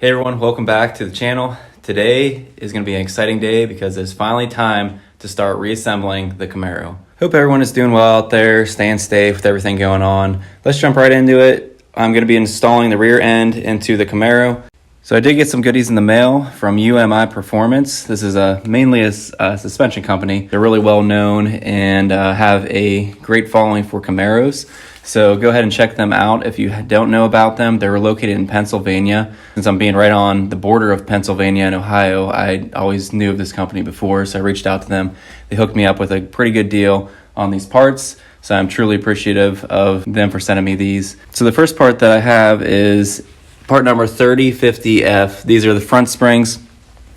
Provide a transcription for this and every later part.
Hey everyone, welcome back to the channel. Today is going to be an exciting day because it's finally time to start reassembling the Camaro. Hope everyone is doing well out there, staying safe with everything going on. Let's jump right into it. I'm going to be installing the rear end into the Camaro. So I did get some goodies in the mail from UMI Performance. This is mainly a suspension company. They're really well known and have a great following for Camaros. So go ahead and check them out if you don't know about them. They're located in Pennsylvania. Since I'm being right on the border of Pennsylvania and Ohio, I always knew of this company before, so I reached out to them. They hooked me up with a pretty good deal on these parts, so I'm truly appreciative of them for sending me these. So the first part that I have is part number 3050F. These are the front springs.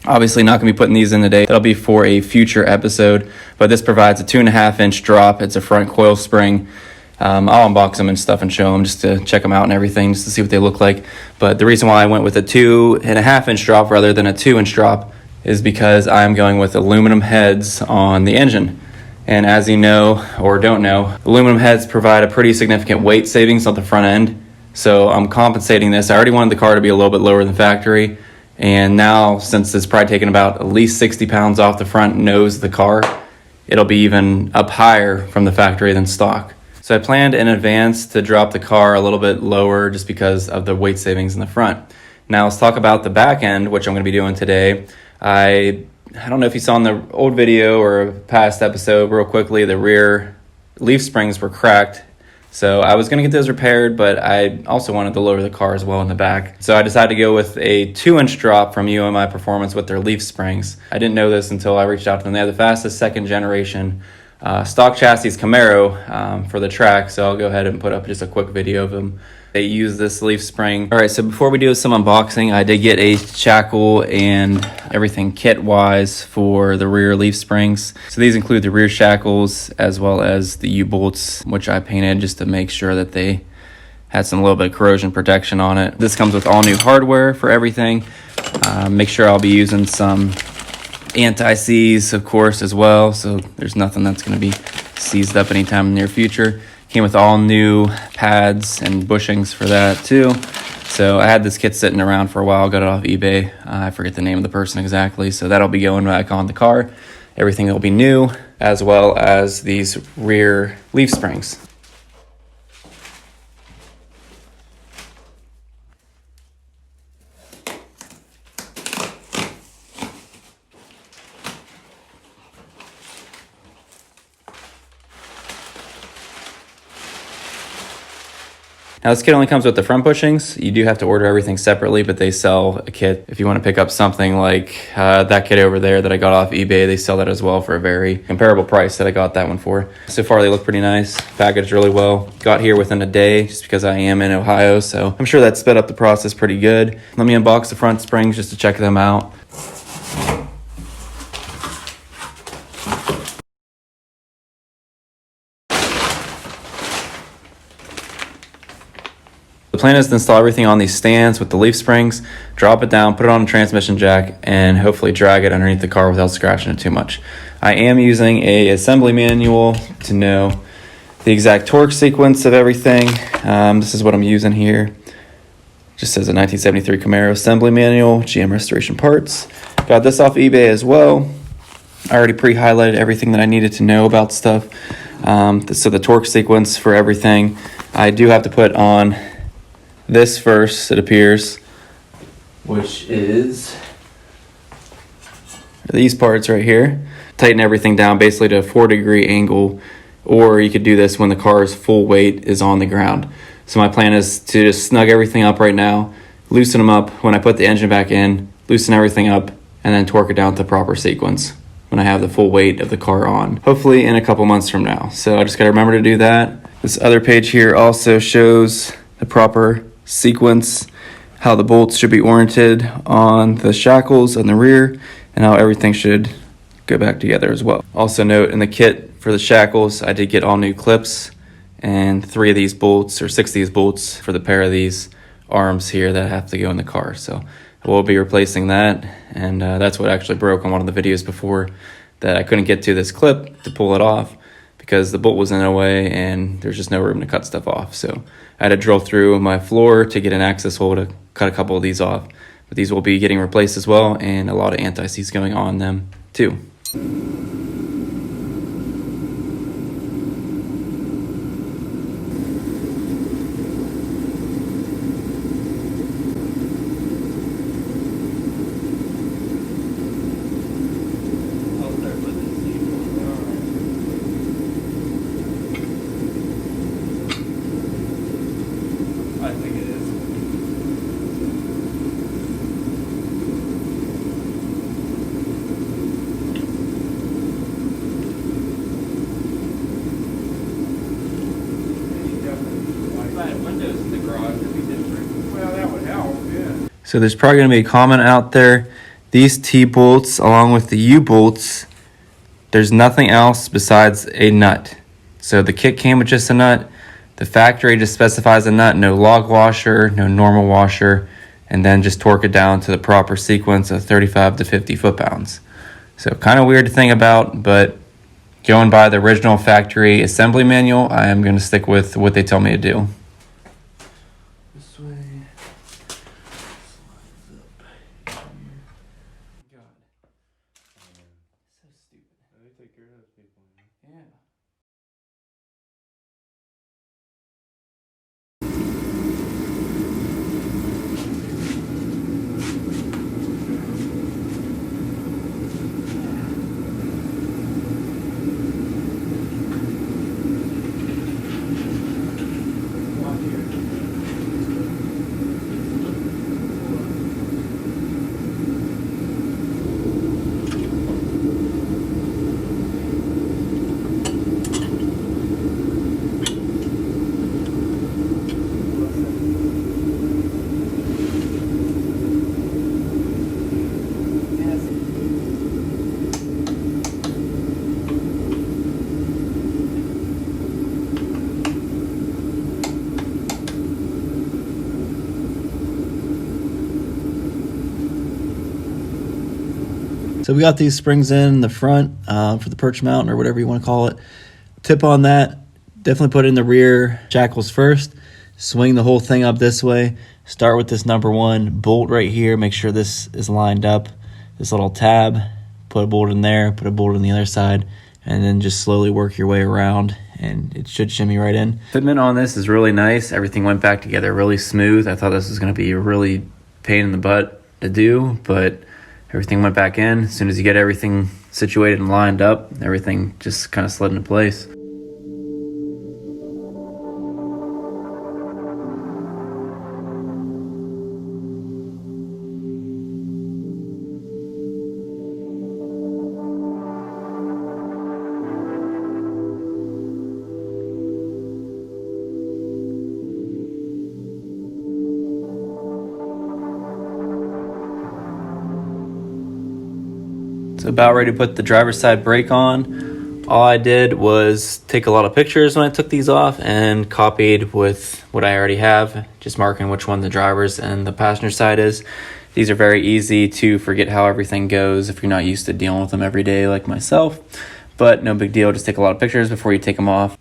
Obviously not going to be putting these in today. That'll be for a future episode, but this provides a 2.5-inch drop. It's a front coil spring. I'll unbox them and stuff and show them just to check them out and everything, just to see what they look like. But the reason why I went with a 2.5-inch drop rather than a 2-inch drop is because I'm going with aluminum heads on the engine. And as you know or don't know, aluminum heads provide a pretty significant weight savings on the front end. So I'm compensating this. I already wanted the car to be a little bit lower than factory. And now, since it's probably taken about at least 60 pounds off the front nose of the car, it'll be even up higher from the factory than stock. So I planned in advance to drop the car a little bit lower just because of the weight savings in the front. Now let's talk about the back end, which I'm going to be doing today. I don't know if you saw in the old video or a past episode, real quickly, the rear leaf springs were cracked. So I was going to get those repaired, but I also wanted to lower the car as well in the back. So I decided to go with a 2-inch drop from UMI Performance with their leaf springs. I didn't know this until I reached out to them. They have the fastest second generation stock chassis Camaro for the track, so I'll go ahead and put up just a quick video of them. They use this leaf spring. All right, so before we do some unboxing, I did get a shackle and everything kit-wise for the rear leaf springs. So these include the rear shackles as well as the U-bolts, which I painted just to make sure that they had some little bit of corrosion protection on it. This comes with all new hardware for everything. Make sure I'll be using some anti-seize, of course, as well, so there's nothing that's going to be seized up anytime in the near future. Came with all new pads and bushings for that too. So I had this kit sitting around for a while, got it off eBay. I forget the name of the person exactly, so that'll be going back on the car. Everything will be new, as well as these rear leaf springs. Now this kit only comes with the front bushings. You do have to order everything separately, but they sell a kit. If you want to pick up something like that kit over there that I got off eBay, they sell that as well for a very comparable price that I got that one for. So far they look pretty nice, packaged really well. Got here within a day just because I am in Ohio, so I'm sure that sped up the process pretty good. Let me unbox the front springs just to check them out. The plan is to install everything on these stands with the leaf springs, drop it down, put it on a transmission jack, and hopefully drag it underneath the car without scratching it too much. I am using an assembly manual to know the exact torque sequence of everything. This is what I'm using here. Just says a 1973 Camaro assembly manual, GM restoration parts. Got this off eBay as well. I already pre-highlighted everything that I needed to know about stuff. So the torque sequence for everything, I do have to put on this first, it appears, which is these parts right here. Tighten everything down basically to a 4-degree angle, or you could do this when the car's full weight is on the ground. So my plan is to just snug everything up right now, loosen them up when I put the engine back in, loosen everything up, and then torque it down to the proper sequence when I have the full weight of the car on, hopefully in a couple months from now. So I just gotta remember to do that. This other page here also shows the proper sequence, how the bolts should be oriented on the shackles on the rear, and how everything should go back together as well. Also note, in the kit for the shackles, I did get all new clips and 3 of these bolts, or 6 of these bolts for the pair of these arms here that have to go in the car. So we'll be replacing that, and that's what actually broke on one of the videos before, that I couldn't get to this clip to pull it off because the bolt was in the way and there's just no room to cut stuff off. So I had to drill through my floor to get an access hole to cut a couple of these off. But these will be getting replaced as well, and a lot of anti-seize going on them too. I think it is. If I had windows in the garage, it'd be different. Well, that would help, yeah. So there's probably going to be a comment out there. These T-bolts, along with the U-bolts, there's nothing else besides a nut. So the kit came with just a nut. The factory just specifies a nut, no log washer, no normal washer, and then just torque it down to the proper sequence of 35 to 50 foot-pounds. So kind of weird to think about, but going by the original factory assembly manual, I am going to stick with what they tell me to do. This way. God. So stupid. They take care of those people. Yeah. So we got these springs in the front for the perch mount or whatever you want to call it. Tip on that, definitely put it in the rear shackles first. Swing the whole thing up this way. Start with this number one bolt right here. Make sure this is lined up. This little tab, put a bolt in there, put a bolt on the other side, and then just slowly work your way around and it should shimmy right in. Fitment on this is really nice. Everything went back together really smooth. I thought this was going to be a really pain in the butt to do, but everything went back in. As soon as you get everything situated and lined up, everything just kind of slid into place. So about ready to put the driver's side brake on. All I did was take a lot of pictures when I took these off and copied with what I already have, just marking which one the driver's and the passenger side is. These are very easy to forget how everything goes if you're not used to dealing with them every day like myself, but no big deal. Just take a lot of pictures before you take them off.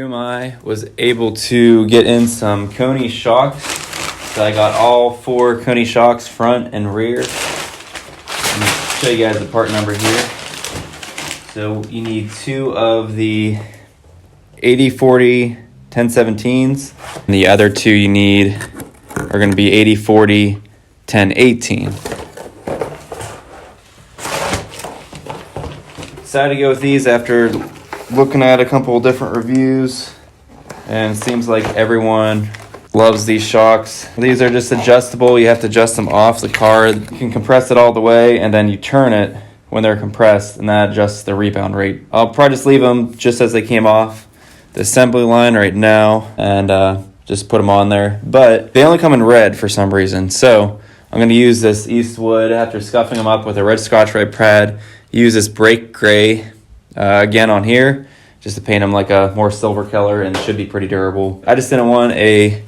UMI was able to get in some Koni shocks. So I got all 4 Koni shocks, front and rear. Let me show you guys the part number here. So you need 2 of the 80/40 1017s. And the other 2 you need are going to be 80/40 1018. Decided to go with these after looking at a couple of different reviews, and it seems like everyone loves these shocks. These are just adjustable. You have to adjust them off the car. You can compress it all the way, and then you turn it when they're compressed, and that adjusts the rebound rate. I'll probably just leave them just as they came off the assembly line right now, and just put them on there. But they only come in red for some reason, so I'm going to use this Eastwood after scuffing them up with a red Scotch-Brite pad. Use this brake gray again on here just to paint them like a more silver color, and should be pretty durable. I just didn't want a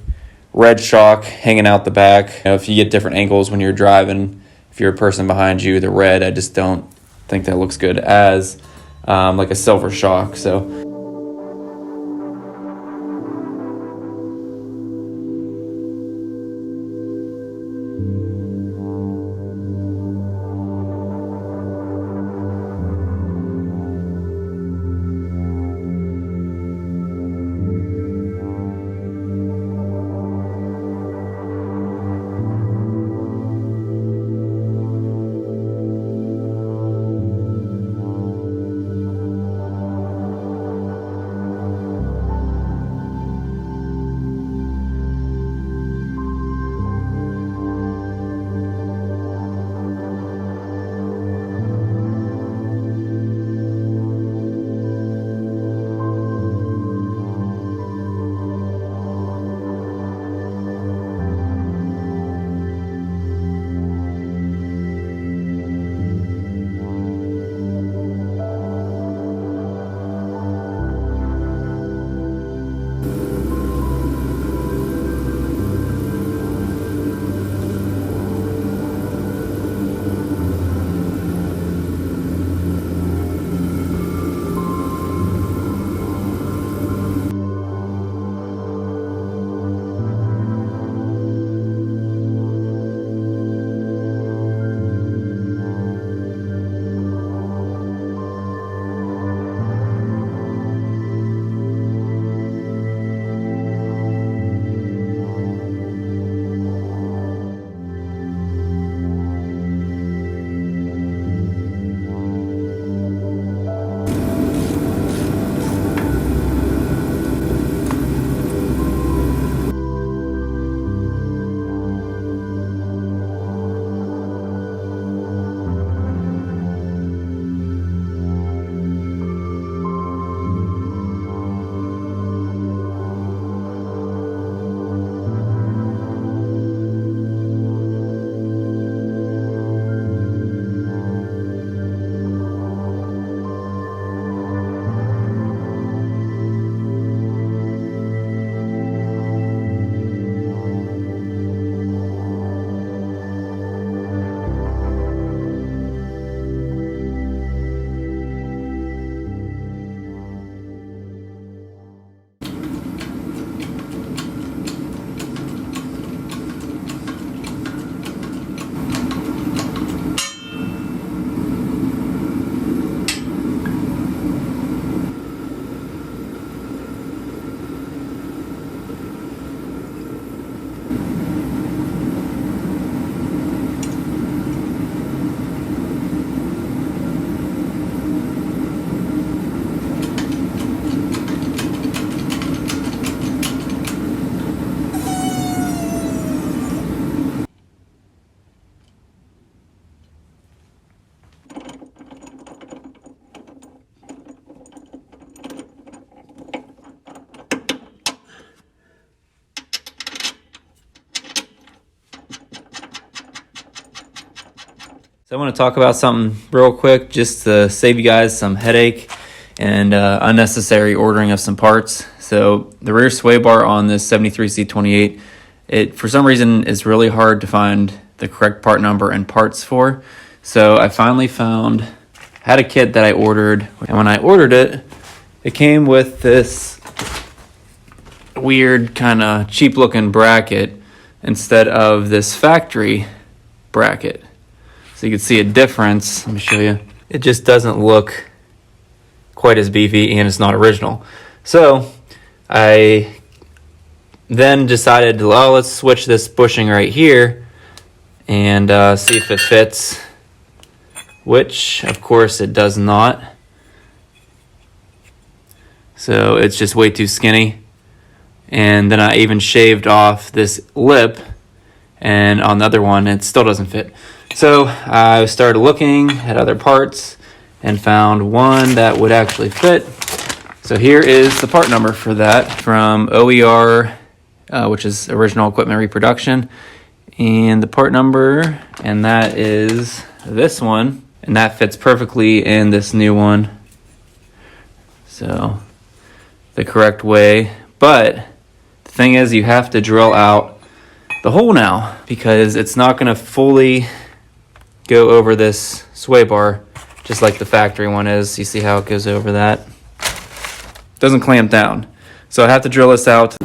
red shock hanging out the back. You know, if you get different angles when you're driving, if you're a person behind you, the red, I just don't think that looks good as like a silver shock. So So I want to talk about something real quick just to save you guys some headache and unnecessary ordering of some parts. So the rear sway bar on this 73C28, it for some reason is really hard to find the correct part number and parts for. So I finally had a kit that I ordered, and when I ordered it, it came with this weird kind of cheap looking bracket instead of this factory bracket. So you can see a difference. Let me show you. It just doesn't look quite as beefy, and it's not original. So I then decided, well, let's switch this bushing right here and see if it fits, which of course it does not. So it's just way too skinny. And then I even shaved off this lip, and on the other one it still doesn't fit. So I started looking at other parts and found one that would actually fit. So here is the part number for that from OER, which is Original Equipment Reproduction, and the part number, and that is this one, and that fits perfectly in this new one. So the correct way, but the thing is you have to drill out the hole now because it's not going to fully go over this sway bar just like the factory one is. You see how it goes over that? Doesn't clamp down. So I have to drill this out.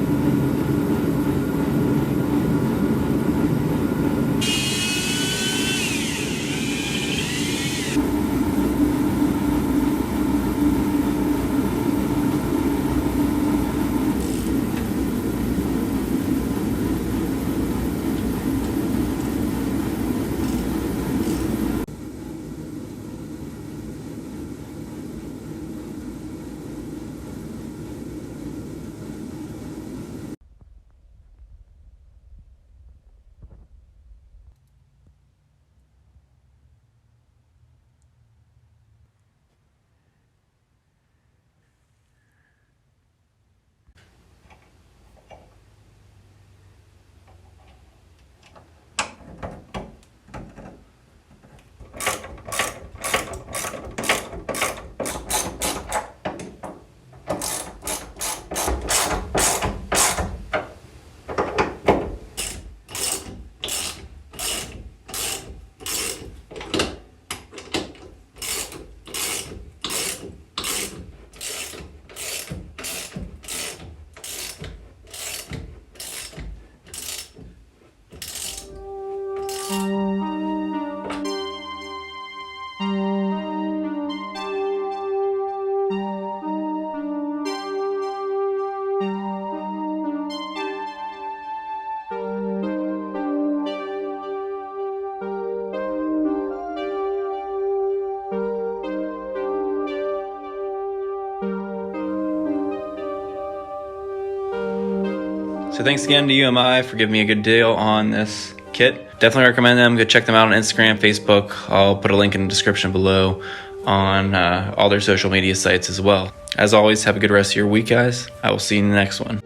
So thanks again to UMI for giving me a good deal on this kit. Definitely recommend them. Go check them out on Instagram, Facebook. I'll put a link in the description below on all their social media sites as well. As always, have a good rest of your week, guys. I will see you in the next one.